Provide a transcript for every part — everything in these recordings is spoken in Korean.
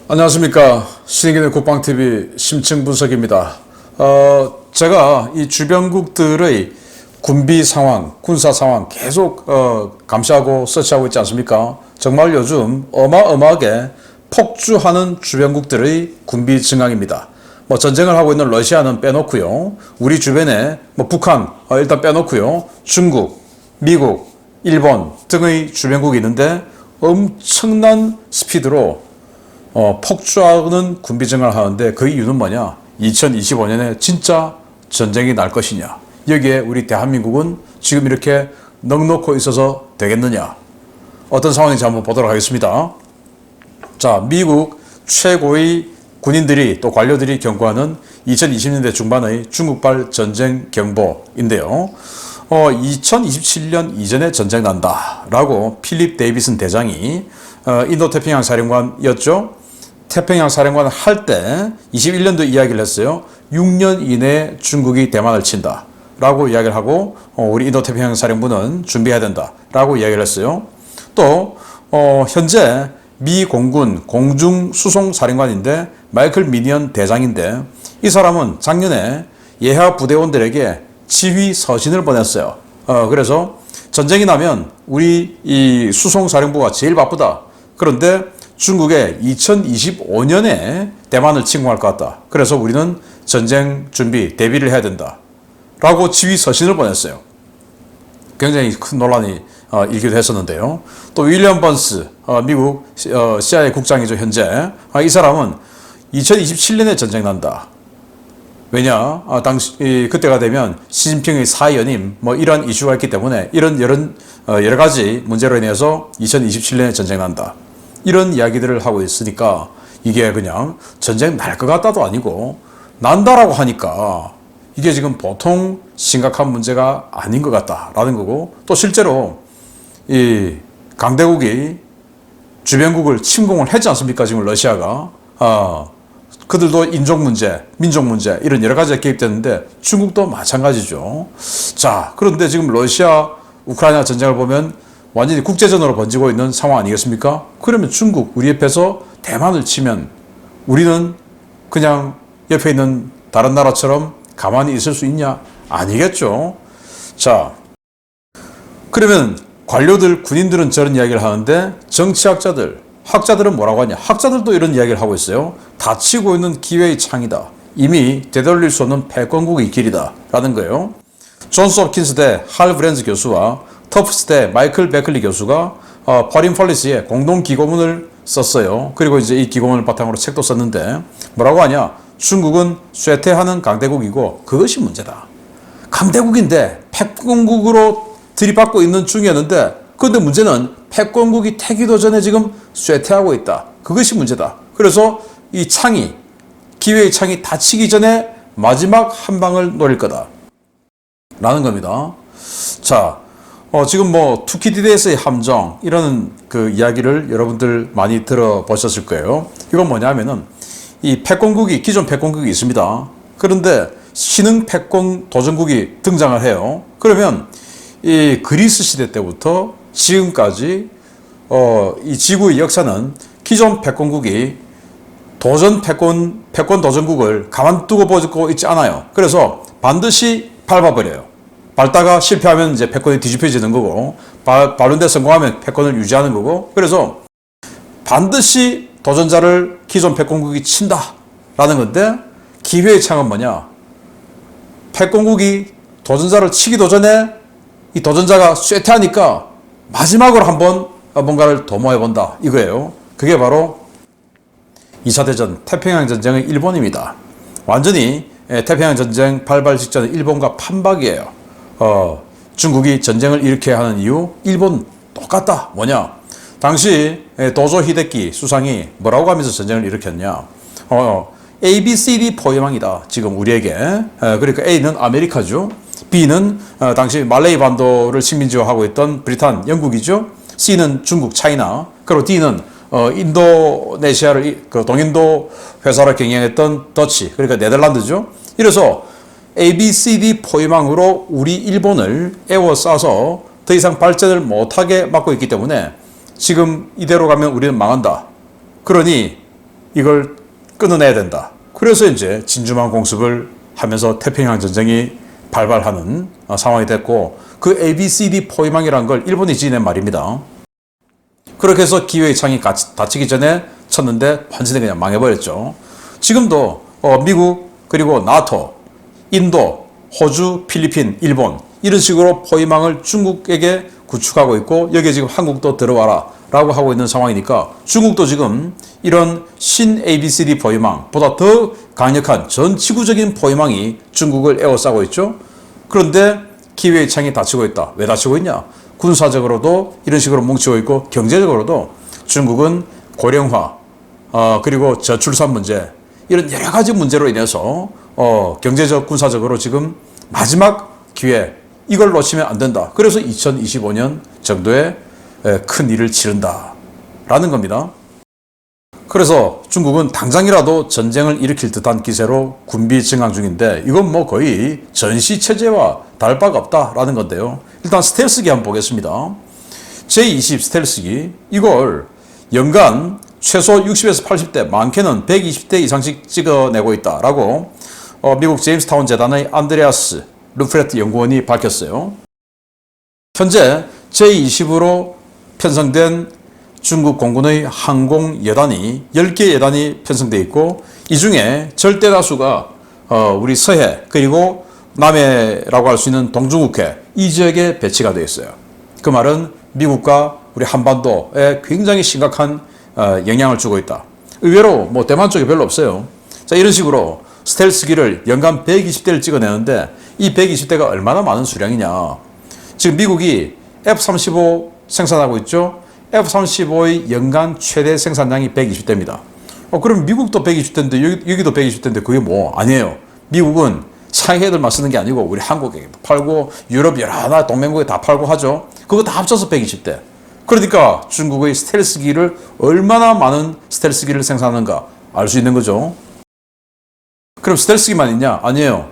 안녕하십니까. 신의균의 국방TV 심층분석입니다. 제가 이 주변국들의 군비 상황, 군사 상황 계속 감시하고 서치하고 있지 않습니까? 정말 요즘 어마어마하게 폭주하는 주변국들의 군비 증강입니다. 전쟁을 하고 있는 러시아는 빼놓고요. 우리 주변에 북한 일단 빼놓고요. 중국, 미국, 일본 등의 주변국이 있는데 엄청난 스피드로 폭주하는 군비 증강을 하는데 그 이유는 뭐냐? 2025년에 진짜 전쟁이 날 것이냐? 여기에 우리 대한민국은 지금 이렇게 넉넉히 있어서 되겠느냐? 어떤 상황인지 한번 보도록 하겠습니다. 자, 미국 최고의 군인들이 또 관료들이 경고하는 2020년대 중반의 중국발 전쟁 경보인데요. 2027년 이전에 전쟁 난다라고 필립 데이비슨 대장이 인도태평양 사령관이었죠. 태평양 사령관 할 때 21년도 이야기를 했어요. 6년 이내에 중국이 대만을 친다 라고 이야기를 하고 우리 인도태평양 사령부는 준비해야 된다 라고 이야기를 했어요. 또 현재 미 공군 공중수송사령관인데 마이클 미니언 대장인데 이 사람은 작년에 예하 부대원들에게 지휘 서신을 보냈어요. 그래서 전쟁이 나면 우리 이 수송사령부가 제일 바쁘다. 그런데 중국에 2025년에 대만을 침공할 것 같다. 그래서 우리는 전쟁 준비, 대비를 해야 된다. 라고 지휘 서신을 보냈어요. 굉장히 큰 논란이 일기도 했었는데요. 또 윌리엄 번스, 미국 CIA 국장이죠, 현재. 이 사람은 2027년에 전쟁 난다. 왜냐? 그때가 되면 시진핑의 사연임, 이런 이슈가 있기 때문에 이런 여러 가지 문제로 인해서 2027년에 전쟁 난다. 이런 이야기들을 하고 있으니까 이게 그냥 전쟁 날 것 같다도 아니고 난다라고 하니까 이게 지금 보통 심각한 문제가 아닌 것 같다라는 거고 또 실제로 이 강대국이 주변국을 침공을 했지 않습니까? 지금 러시아가. 그들도 인종 문제, 민족 문제 이런 여러 가지가 개입됐는데 중국도 마찬가지죠. 자, 그런데 지금 러시아, 우크라이나 전쟁을 보면 완전히 국제전으로 번지고 있는 상황 아니겠습니까? 그러면 중국, 우리 옆에서 대만을 치면 우리는 그냥 옆에 있는 다른 나라처럼 가만히 있을 수 있냐? 아니겠죠. 자, 그러면 관료들, 군인들은 저런 이야기를 하는데 정치학자들, 학자들은 뭐라고 하냐? 학자들도 이런 이야기를 하고 있어요. 닫히고 있는 기회의 창이다. 이미 되돌릴 수 없는 패권국의 길이다. 라는 거예요. 존스 홉킨스대 할 브랜즈 교수와 터프스대 마이클 베클리 교수가 포린 폴리시에 공동 기고문을 썼어요. 그리고 이제 이 기고문을 바탕으로 책도 썼는데 뭐라고 하냐? 중국은 쇠퇴하는 강대국이고 그것이 문제다. 강대국인데 패권국으로 들이받고 있는 중이었는데 그런데 문제는 패권국이 태기도 전에 지금 쇠퇴하고 있다. 그것이 문제다. 그래서 이 창이, 기회의 창이 닫히기 전에 마지막 한 방을 노릴 거다. 라는 겁니다. 자, 지금 투키디드에서의 함정, 이런 그 이야기를 여러분들 많이 들어보셨을 거예요. 이건 뭐냐면은 이 패권국이, 기존 패권국이 있습니다. 그런데 신흥 패권 도전국이 등장을 해요. 그러면 이 그리스 시대 때부터 지금까지 이 지구의 역사는 기존 패권국이 패권 도전국을 가만두고 보고 있지 않아요. 그래서 반드시 밟아버려요. 밟다가 실패하면 이제 패권이 뒤집혀지는 거고, 밟는데 성공하면 패권을 유지하는 거고, 그래서 반드시 도전자를 기존 패권국이 친다라는 건데, 기회의 창은 뭐냐? 패권국이 도전자를 치기도 전에 이 도전자가 쇠퇴하니까 마지막으로 한번 뭔가를 도모해본다 이거예요. 그게 바로 2차 대전 태평양 전쟁의 일본입니다. 완전히 태평양 전쟁 발발 직전에 일본과 판박이에요. 중국이 전쟁을 일으켜야 하는 이유, 일본 똑같다. 뭐냐? 당시 도조 히데키 수상이 뭐라고 하면서 전쟁을 일으켰냐? A, B, C, D 포위망이다. 지금 우리에게. 그러니까 A는 아메리카죠. B는 당시 말레이 반도를 식민지화하고 있던 브리탄, 영국이죠. C는 중국, 차이나. 그리고 D는 인도네시아를 동인도 회사를 경영했던 더치, 그러니까 네덜란드죠. 이래서 A, B, C, D 포위망으로 우리 일본을 에워싸서 더 이상 발전을 못하게 막고 있기 때문에 지금 이대로 가면 우리는 망한다. 그러니 이걸 끊어내야 된다. 그래서 이제 진주만 공습을 하면서 태평양 전쟁이 발발하는 상황이 됐고, 그 ABCD 포위망이라는 걸 일본이 지어낸 말입니다. 그렇게 해서 기회의 창이 닫히기 전에 쳤는데 완전히 그냥 망해버렸죠. 지금도 미국, 그리고 나토, 인도, 호주, 필리핀, 일본 이런 식으로 포위망을 중국에게 구축하고 있고, 여기에 지금 한국도 들어와라 라고 하고 있는 상황이니까 중국도 지금 이런 신 ABCD 포위망보다 더 강력한 전 지구적인 포위망이 중국을 에워싸고 있죠. 그런데 기회의 창이 닫히고 있다. 왜 닫히고 있냐? 군사적으로도 이런 식으로 뭉치고 있고, 경제적으로도 중국은 고령화, 그리고 저출산 문제, 이런 여러 가지 문제로 인해서 경제적, 군사적으로 지금 마지막 기회, 이걸 놓치면 안 된다. 그래서 2025년 정도에 큰 일을 치른다 라는 겁니다. 그래서 중국은 당장이라도 전쟁을 일으킬 듯한 기세로 군비 증강 중인데, 이건 뭐 거의 전시체제와 다를 바가 없다라는 건데요. 일단 스텔스기 한번 보겠습니다. J-20 스텔스기, 이걸 연간 최소 60에서 80대, 많게는 120대 이상씩 찍어내고 있다라고 미국 제임스타운 재단의 안드레아스 루프레트 연구원이 밝혔어요. 현재 J-20으로 편성된 중국 공군의 항공 여단이 10개 여단이 편성되어 있고, 이 중에 절대 다수가 우리 서해 그리고 남해라고 할 수 있는 동중국해 이 지역에 배치가 되어 있어요. 그 말은 미국과 우리 한반도에 굉장히 심각한 영향을 주고 있다. 의외로 뭐 대만 쪽에 별로 없어요. 자, 이런 식으로 스텔스기를 연간 120대를 찍어내는데, 이 120대가 얼마나 많은 수량이냐. 지금 미국이 F-35 생산하고 있죠. F-35의 연간 최대 생산량이 120대입니다. 그럼 미국도 120대인데 여기도 120대인데 그게 뭐 아니에요. 미국은 상해들만 쓰는 게 아니고 우리 한국에 팔고 유럽 여러 나라 동맹국에 다 팔고 하죠. 그거 다 합쳐서 120대. 그러니까 중국의 스텔스기를 얼마나 많은 스텔스기를 생산하는가 알 수 있는 거죠. 그럼 스텔스기만 있냐? 아니에요.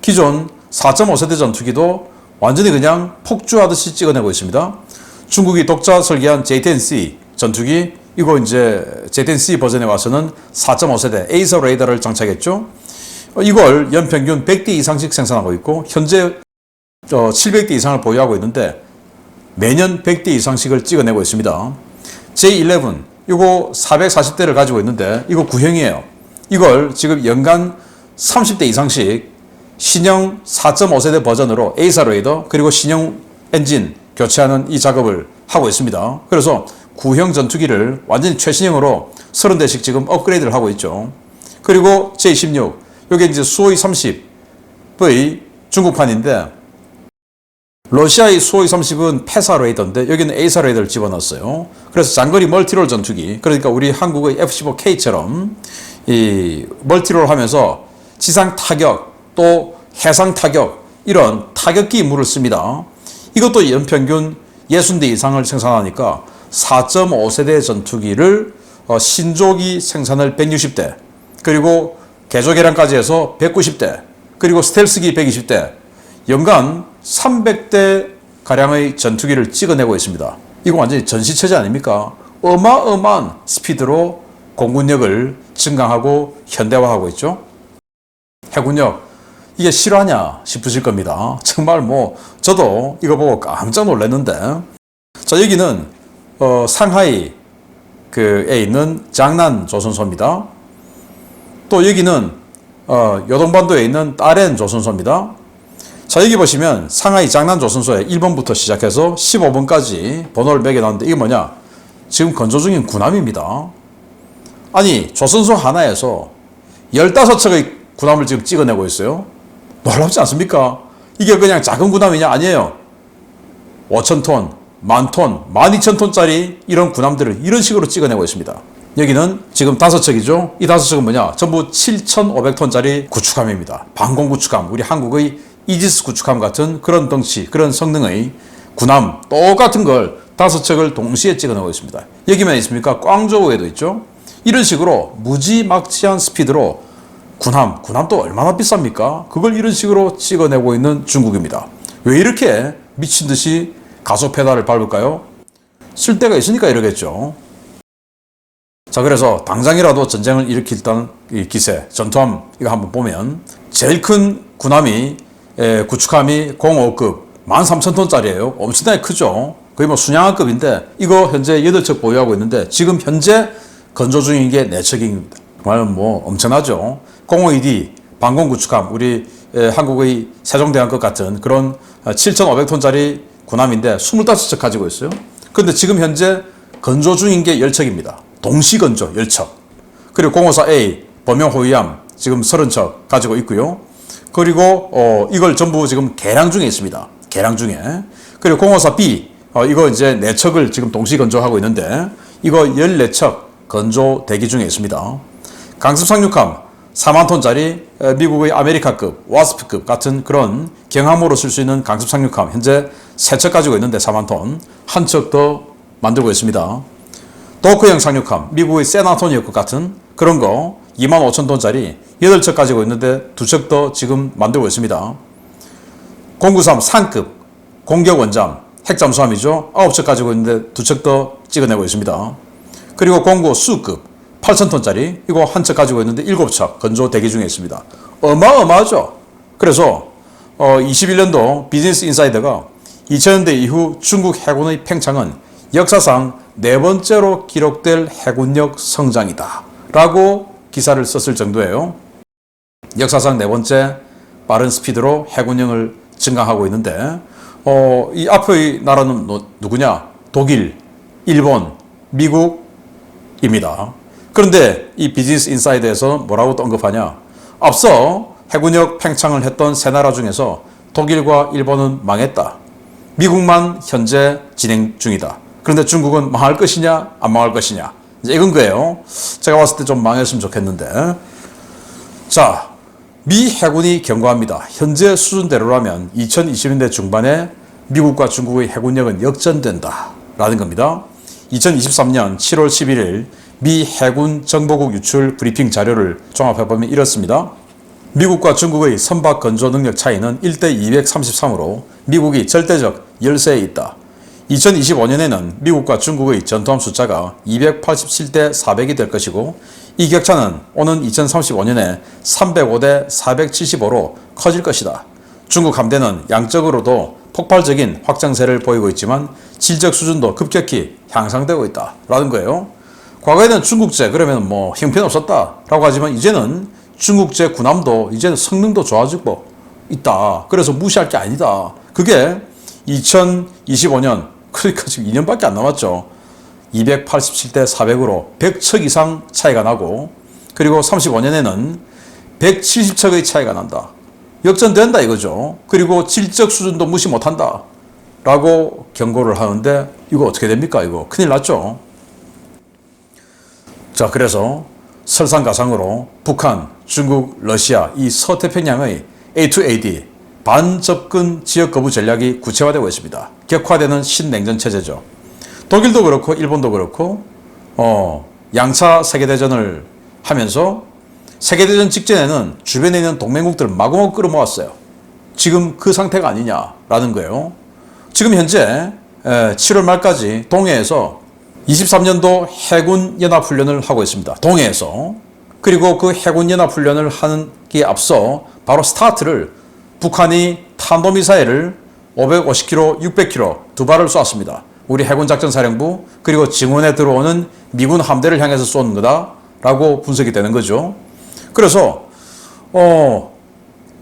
기존 4.5세대 전투기도 완전히 그냥 폭주하듯이 찍어내고 있습니다. 중국이 독자 설계한 J-10C 전투기, 이거 이제 J-10C 버전에 와서는 4.5세대 에이서 레이더를 장착했죠. 이걸 연평균 100대 이상씩 생산하고 있고, 현재 700대 이상을 보유하고 있는데 매년 100대 이상씩을 찍어내고 있습니다. J-11, 이거 440대를 가지고 있는데 이거 구형이에요. 이걸 지금 연간 30대 이상씩 신형 4.5세대 버전으로 에이사 레이더 그리고 신형 엔진 교체하는 이 작업을 하고 있습니다. 그래서 구형 전투기를 완전히 최신형으로 30대씩 지금 업그레이드를 하고 있죠. 그리고 J-16, 이게 이제 수호이 30의 중국판인데, 러시아의 수호이 30은 패사 레이더인데 여기는 에이사 레이더를 집어넣었어요. 그래서 장거리 멀티롤 전투기, 그러니까 우리 한국의 F-15K처럼 이 멀티롤 하면서 지상 타격 또 해상 타격, 이런 타격기 임무를 씁니다. 이것도 연평균 60대 이상을 생산하니까 4.5세대 전투기를 신조기 생산을 160대, 그리고 개조 개량까지 해서 190대, 그리고 스텔스기 120대, 연간 300대 가량의 전투기를 찍어내고 있습니다. 이거 완전히 전시체제 아닙니까? 어마어마한 스피드로 공군력을 증강하고 현대화하고 있죠. 해군력, 이게 실화냐 싶으실 겁니다. 정말 뭐 저도 이거 보고 깜짝 놀랐는데, 자, 여기는 상하이 에 있는 장난 조선소입니다. 또 여기는 요동반도에 있는 따렌 조선소입니다. 자, 여기 보시면 상하이 장난 조선소에 1번부터 시작해서 15번까지 번호를 매겨놨는데, 이게 뭐냐? 지금 건조 중인 군함입니다. 아니, 조선소 하나에서 15척의 군함을 지금 찍어내고 있어요. 놀랍지 않습니까? 이게 그냥 작은 군함이냐? 아니에요. 5,000톤, 10,000톤, 12,000톤짜리 이런 군함들을 이런 식으로 찍어내고 있습니다. 여기는 지금 5척이죠. 이 5척은 뭐냐? 전부 7,500톤짜리 구축함입니다. 방공 구축함, 우리 한국의 이지스 구축함 같은 그런 덩치, 그런 성능의 군함 똑같은 걸 5척을 동시에 찍어내고 있습니다. 여기만 있습니까? 꽝저우에도 있죠. 이런 식으로 무지막지한 스피드로 군함도 얼마나 비쌉니까? 그걸 이런 식으로 찍어내고 있는 중국입니다. 왜 이렇게 미친 듯이 가속 페달을 밟을까요? 쓸 데가 있으니까 이러겠죠. 자, 그래서 당장이라도 전쟁을 일으키겠다는 이 기세, 전투함 이거 한번 보면 제일 큰 군함이 구축함이 05급 13,000톤짜리예요. 엄청나게 크죠. 거의 뭐 순양함급인데 이거 현재 8척 보유하고 있는데 지금 현재 건조 중인 게 4척입니다. 정말 뭐 엄청나죠. 05ED 방공구축함 우리 한국의 세종대왕급 같은 그런 7,500톤짜리 군함인데 25척 가지고 있어요. 그런데 지금 현재 건조 중인 게 10척입니다. 동시 건조 10척. 그리고 054A 범용 호위함 지금 30척 가지고 있고요. 그리고 이걸 전부 지금 개량 중에 있습니다. 개량 중에. 그리고 054B 이거 이제 4척을 지금 동시 건조하고 있는데 이거 14척 건조 대기 중에 있습니다. 강습 상륙함 4만 톤짜리 미국의 아메리카급, 와스프급 같은 그런 경함으로 쓸 수 있는 강습 상륙함 현재 3척 가지고 있는데 4만 톤, 한 척 더 만들고 있습니다. 도크형 상륙함, 미국의 샌안토니오급 같은 그런 거 2만 5천 톤짜리 8척 가지고 있는데 2척 더 지금 만들고 있습니다. 093 상급 공격 원잠 핵잠수함이죠. 9척 가지고 있는데 2척 더 찍어내고 있습니다. 그리고 09 수급 8,000톤짜리 이거 한 척 가지고 있는데 7척 건조 대기 중에 있습니다. 어마어마하죠. 그래서 21년도 비즈니스 인사이더가 2000년대 이후 중국 해군의 팽창은 역사상 4번째로 기록될 해군력 성장이다 라고 기사를 썼을 정도예요. 역사상 4번째 빠른 스피드로 해군력을 증강하고 있는데 이 앞의 나라는 누구냐? 독일, 일본, 미국입니다. 그런데 이 비즈니스 인사이드에서 뭐라고 언급하냐? 앞서 해군력 팽창을 했던 세 나라 중에서 독일과 일본은 망했다. 미국만 현재 진행 중이다. 그런데 중국은 망할 것이냐 안 망할 것이냐 이제 이건 거예요. 제가 봤을 때 좀 망했으면 좋겠는데 자, 미 해군이 경고합니다. 현재 수준대로라면 2020년대 중반에 미국과 중국의 해군력은 역전된다 라는 겁니다. 2023년 7월 11일 미 해군 정보국 유출 브리핑 자료를 종합해보면 이렇습니다. 미국과 중국의 선박 건조 능력 차이는 1대 233으로 미국이 절대적 열세에 있다. 2025년에는 미국과 중국의 전투함 숫자가 287대 400이 될 것이고 이 격차는 오는 2035년에 305대 475로 커질 것이다. 중국 함대는 양적으로도 폭발적인 확장세를 보이고 있지만 질적 수준도 급격히 향상되고 있다 라는 거예요. 과거에는 중국제 그러면 뭐 형편없었다 라고 하지만 이제는 중국제 군함도 이제는 성능도 좋아지고 있다. 그래서 무시할 게 아니다. 그게 2025년 그러니까 지금 2년밖에 안 남았죠. 287대 400으로 100척 이상 차이가 나고 그리고 35년에는 170척의 차이가 난다. 역전된다 이거죠. 그리고 질적 수준도 무시 못한다 라고 경고를 하는데 이거 어떻게 됩니까? 이거 큰일 났죠. 자, 그래서 설상가상으로 북한, 중국, 러시아 이 서태평양의 A2AD 반접근 지역 거부 전략이 구체화되고 있습니다. 격화되는 신냉전 체제죠. 독일도 그렇고 일본도 그렇고 양차 세계대전을 하면서 세계대전 직전에는 주변에 있는 동맹국들을 마구마구 끌어모았어요. 지금 그 상태가 아니냐라는 거예요. 지금 현재 7월 말까지 동해에서 23년도 해군연합훈련을 하고 있습니다. 동해에서. 그리고 그 해군연합훈련을 하는 게 앞서 바로 스타트를 북한이 탄도미사일을 550km, 600km 두 발을 쏘았습니다. 우리 해군작전사령부 그리고 증원에 들어오는 미군 함대를 향해서 쏘는 거다라고 분석이 되는 거죠. 그래서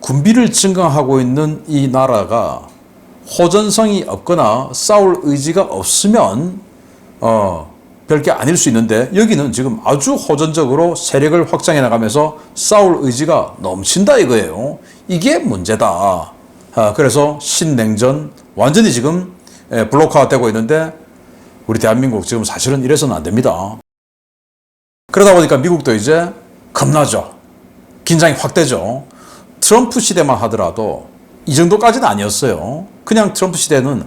군비를 증강하고 있는 이 나라가 호전성이 없거나 싸울 의지가 없으면 별게 아닐 수 있는데 여기는 지금 아주 호전적으로 세력을 확장해 나가면서 싸울 의지가 넘친다 이거예요. 이게 문제다. 그래서 신냉전 완전히 지금 블록화가 되고 있는데 우리 대한민국 지금 사실은 이래서는 안 됩니다. 그러다 보니까 미국도 이제 겁나죠. 긴장이 확 되죠. 트럼프 시대만 하더라도 이 정도까지는 아니었어요. 그냥 트럼프 시대는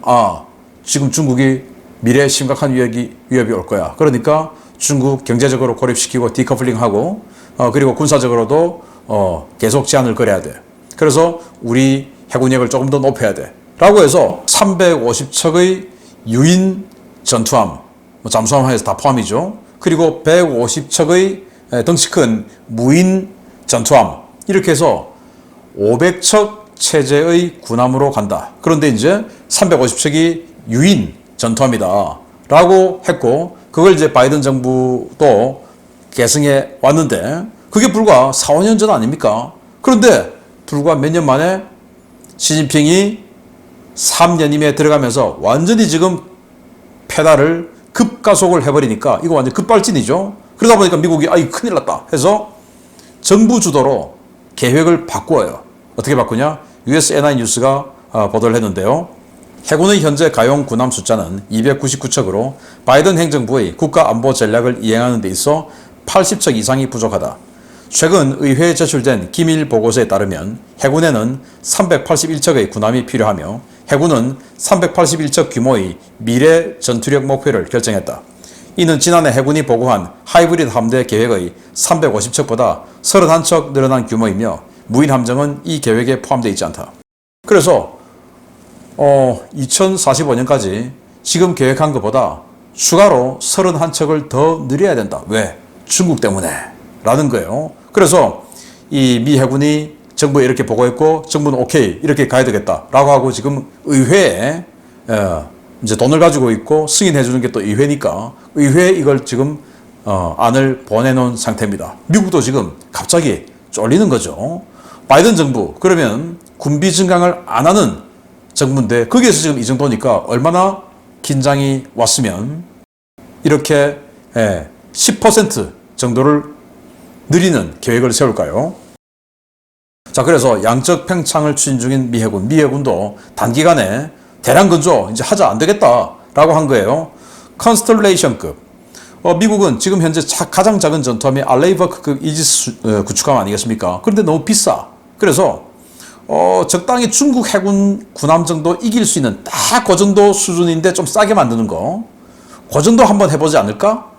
지금 중국이 미래에 심각한 위협이 올 거야. 그러니까 중국 경제적으로 고립시키고 디커플링하고 그리고 군사적으로도 계속 제한을 걸어야 돼. 그래서 우리 해군력을 조금 더 높여야 돼. 라고 해서 350척의 유인 전투함, 잠수함 해서 다 포함이죠. 그리고 150척의 덩치 큰 무인 전투함, 이렇게 해서 500척 체제의 군함으로 간다. 그런데 이제 350척이 유인 전투함이다 라고 했고, 그걸 이제 바이든 정부도 계승해 왔는데 그게 불과 4, 5년 전 아닙니까? 그런데 불과 몇 년 만에 시진핑이 3년임에 들어가면서 완전히 지금 페달을 급가속을 해버리니까 이거 완전 급발진이죠. 그러다 보니까 미국이 아이 큰일 났다 해서 정부 주도로 계획을 바꾸어요. 어떻게 바꾸냐? US NI 뉴스가 보도를 했는데요. 해군의 현재 가용 군함 숫자는 299척으로 바이든 행정부의 국가 안보 전략을 이행하는 데 있어 80척 이상이 부족하다. 최근 의회에 제출된 기밀 보고서에 따르면 해군에는 381척의 군함이 필요하며 해군은 381척 규모의 미래 전투력 목표를 결정했다. 이는 지난해 해군이 보고한 하이브리드 함대 계획의 350척보다 31척 늘어난 규모이며 무인 함정은 이 계획에 포함되어 있지 않다. 그래서 2045년까지 지금 계획한 것보다 추가로 31척을 더 늘려야 된다. 왜? 중국 때문에 라는 거예요. 그래서 이 미 해군이 정부에 이렇게 보고했고 정부는 오케이 이렇게 가야 되겠다 라고 하고 지금 의회에 이제 돈을 가지고 있고 승인해 주는 게 또 의회니까 의회에 이걸 지금 안을 보내놓은 상태입니다. 미국도 지금 갑자기 쫄리는 거죠. 바이든 정부 그러면 군비 증강을 안 하는 정부인데 거기에서 지금 이 정도니까 얼마나 긴장이 왔으면 이렇게 10% 정도를 늘리는 계획을 세울까요? 자, 그래서 양적 팽창을 추진 중인 미 해군도 단기간에 대량 건조 이제 하자 안 되겠다라고 한 거예요. 컨스텔레이션급. 미국은 지금 현재 가장 작은 전투함이 알레이버급 이지스 구축함 아니겠습니까? 그런데 너무 비싸. 그래서 적당히 중국 해군 군함 정도 이길 수 있는 딱 그 정도 수준인데 좀 싸게 만드는 거. 그 정도 한번 해보지 않을까?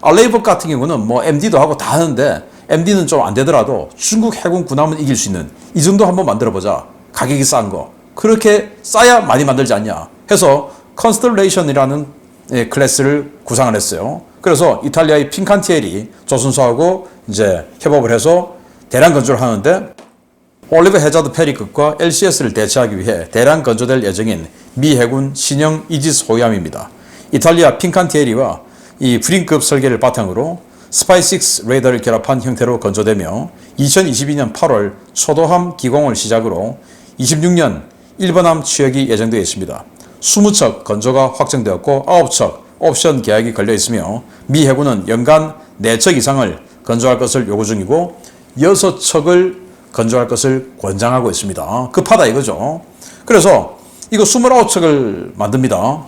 알레이버 같은 경우는 뭐 MD도 하고 다 하는데 MD는 좀 안 되더라도 중국 해군 군함은 이길 수 있는 이 정도 한번 만들어보자. 가격이 싼 거. 그렇게 싸야 많이 만들지 않냐 해서 컨스텔레이션이라는 클래스를 구상을 했어요. 그래서 이탈리아의 핀칸티에리 조선소하고 이제 협업을 해서 대량 건조를 하는데 올리버 해자드 페리급과 LCS를 대체하기 위해 대량 건조될 예정인 미 해군 신형 이지스 호위함입니다. 이탈리아 핀칸티에리와 이 브링급 설계를 바탕으로 스파이6 레이더를 결합한 형태로 건조되며 2022년 8월 초도함 기공을 시작으로 26년 1번함 취역이 예정되어 있습니다. 20척 건조가 확정되었고 9척 옵션 계약이 걸려 있으며 미 해군은 연간 4척 이상을 건조할 것을 요구 중이고 6척을 건조할 것을 권장하고 있습니다. 급하다 이거죠. 그래서 이거 29척을 만듭니다.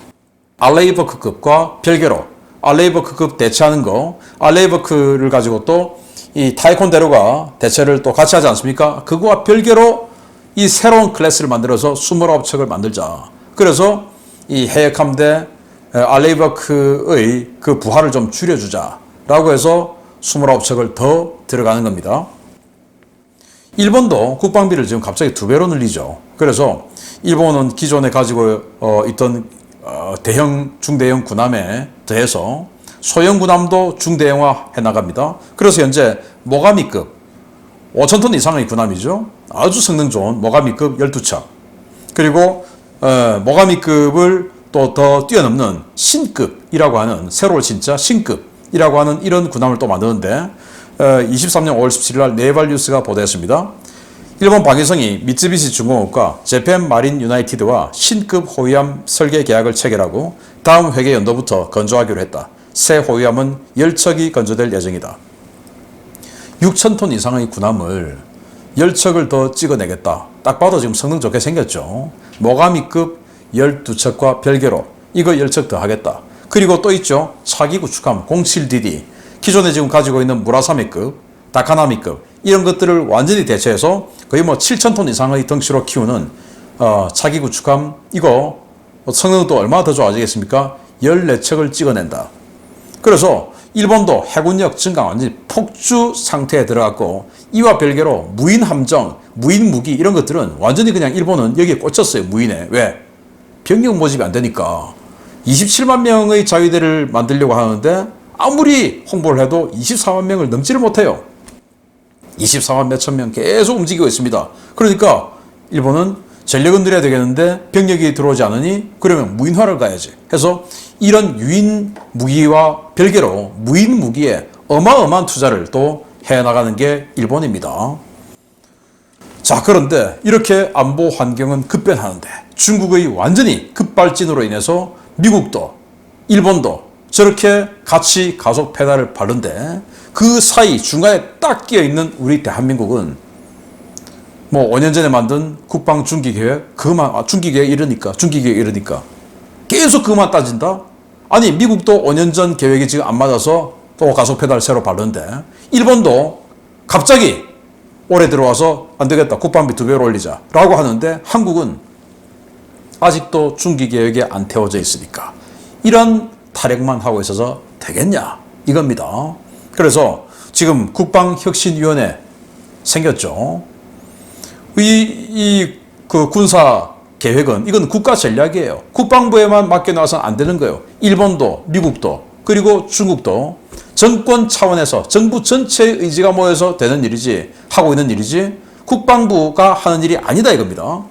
알레이버크급과 별개로 알레이버크급 대체하는 거, 알레이버크를 가지고 또 이 타이콘데로가 대체를 또 같이 하지 않습니까? 그거와 별개로 이 새로운 클래스를 만들어서 29척을 만들자. 그래서 이 해역함대 알레이버크의 그 부하를 좀 줄여주자 라고 해서 29척을 더 들어가는 겁니다. 일본도 국방비를 지금 갑자기 2배로 늘리죠. 그래서 일본은 기존에 가지고 있던 대형, 중대형 군함에 더해서 소형 군함도 중대형화 해나갑니다. 그래서 현재 모가미급 5,000톤 이상의 군함이죠. 아주 성능 좋은 모가미급 12척. 그리고 모가미급을 또 더 뛰어넘는 신급이라고 하는 새로운 진짜 신급이라고 하는 이런 군함을 또 만드는데 23년 5월 17일 날 네발뉴스가 보도했습니다. 일본 방위성이 미쓰비시 중공업과 재팬 마린 유나이티드와 신급 호위함 설계 계약을 체결하고 다음 회계 연도부터 건조하기로 했다. 새 호위함은 10척이 건조될 예정이다. 6,000톤 이상의 군함을 10척을 더 찍어내겠다. 딱 봐도 지금 성능 좋게 생겼죠. 모가미급 12척과 별개로 이거 10척 더 하겠다. 그리고 또 있죠. 차기 구축함 07DD. 기존에 지금 가지고 있는 무라사미급, 다카나미급 이런 것들을 완전히 대체해서 거의 뭐 7,000톤 이상의 덩치로 키우는 차기 구축함 이거 성능도 얼마나 더 좋아지겠습니까? 14척을 찍어낸다. 그래서 일본도 해군력 증강 완전히 폭주 상태에 들어갔고 이와 별개로 무인 함정, 무인 무기 이런 것들은 완전히 그냥 일본은 여기에 꽂혔어요. 무인에. 왜? 병력 모집이 안 되니까. 27만 명의 자위대를 만들려고 하는데 아무리 홍보를 해도 24만 명을 넘지를 못해요. 24만 몇천 명 계속 움직이고 있습니다. 그러니까 일본은 전력은 늘려야 되겠는데 병력이 들어오지 않으니 그러면 무인화를 가야지 해서 이런 유인 무기와 별개로 무인 무기에 어마어마한 투자를 또 해나가는 게 일본입니다. 자, 그런데 이렇게 안보 환경은 급변하는데 중국의 완전히 급발진으로 인해서 미국도 일본도 저렇게 같이 가속 페달을 밟는데 그 사이 중간에 딱 끼어 있는 우리 대한민국은 뭐 5년 전에 만든 국방 중기 계획 그만 중기 계획 이러니까 계속 그만 따진다. 아니 미국도 5년 전 계획이 지금 안 맞아서 또 가속 페달 새로 밟는데 일본도 갑자기 올해 들어와서 안 되겠다 국방비 2배로 올리자 라고 하는데 한국은 아직도 중기 계획에 안 태워져 있으니까 이런 타령만 하고 있어서 되겠냐 이겁니다. 그래서 지금 국방혁신위원회 생겼죠. 그 군사 계획은 이건 국가 전략이에요. 국방부에만 맡겨놔서는 안 되는 거예요. 일본도 미국도 그리고 중국도 정권 차원에서 정부 전체의 의지가 모여서 되는 일이지 하고 있는 일이지 국방부가 하는 일이 아니다 이겁니다.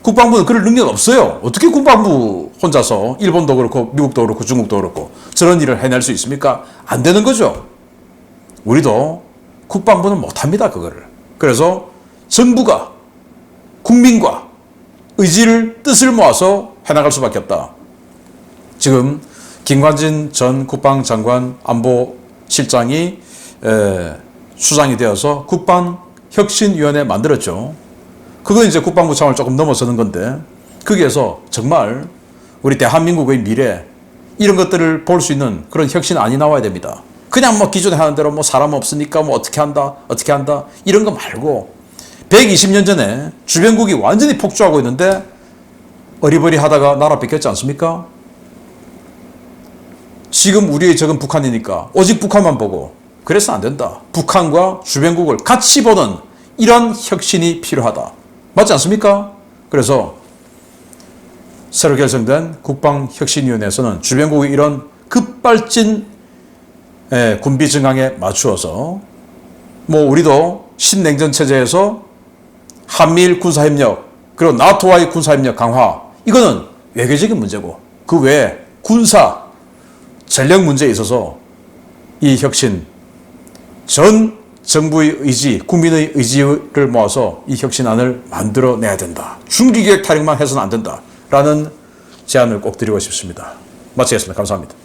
국방부는 그럴 능력 없어요. 어떻게 국방부 혼자서 일본도 그렇고 미국도 그렇고 중국도 그렇고 저런 일을 해낼 수 있습니까? 안 되는 거죠. 우리도 국방부는 못합니다 그거를. 그래서 정부가 국민과 의지를 뜻을 모아서 해나갈 수밖에 없다. 지금 김관진 전 국방장관 안보실장이 수장이 되어서 국방혁신위원회 만들었죠. 그건 이제 국방부 차원을 조금 넘어서는 건데 거기에서 정말 우리 대한민국의 미래 이런 것들을 볼 수 있는 그런 혁신안이 나와야 됩니다. 그냥 뭐 기존에 하는 대로 뭐 사람 없으니까 뭐 어떻게 한다 이런 거 말고 120년 전에 주변국이 완전히 폭주하고 있는데 어리버리 하다가 나라 뺏겼지 않습니까? 지금 우리의 적은 북한이니까 오직 북한만 보고 그래서 안 된다. 북한과 주변국을 같이 보는 이런 혁신이 필요하다. 맞지 않습니까? 그래서 새로 결성된 국방혁신위원회에서는 주변국의 이런 급발진 군비 증강에 맞추어서 뭐 우리도 신냉전 체제에서 한미일 군사협력 그리고 나토와의 군사협력 강화 이거는 외교적인 문제고 그 외에 군사 전력 문제에 있어서 이 혁신 전 정부의 의지, 국민의 의지를 모아서 이 혁신안을 만들어내야 된다. 중기계획 타령만 해서는 안 된다라는 제안을 꼭 드리고 싶습니다. 마치겠습니다. 감사합니다.